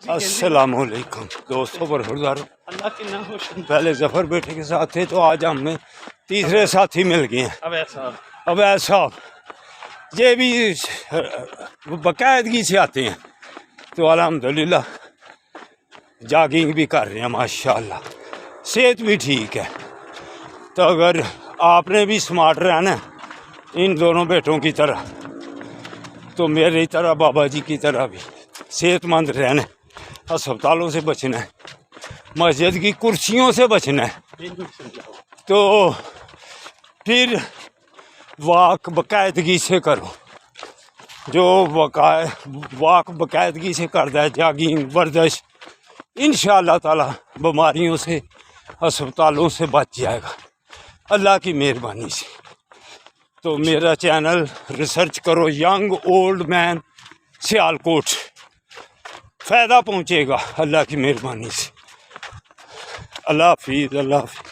السلام علیکم دوستوں پر اللہ کی نہ ہو پہلے ظفر بیٹے کے ساتھ تھے تو آج ہم میں تیسرے ساتھی مل گئے ہیں عبید صاحب یہ بھی باقاعدگی سے آتے ہیں تو الحمدللہ جاگنگ بھی کر رہے ہیں ماشاءاللہ صحت بھی ٹھیک ہے تو اگر آپ نے بھی سمارٹ رہنا ان دونوں بیٹوں کی طرح تو میری طرح بابا جی کی طرح بھی صحت مند رہنا ہسپتالوں سے بچنا ہے مسجد کی کرسیوں سے بچنا ہے تو پھر واک باقاعدگی سے کرو جو واک باقاعدگی سے کرتا ہے جاگنگ ورزش انشاءاللہ تعالی بیماریوں سے ہسپتالوں سے بچ جائے گا اللہ کی مہربانی سے تو میرا چینل ریسرچ کرو ینگ اولڈ مین سیالکوٹ فائدہ پہنچے گا اللہ کی مہربانی سے اللہ حافظ اللہ حافظ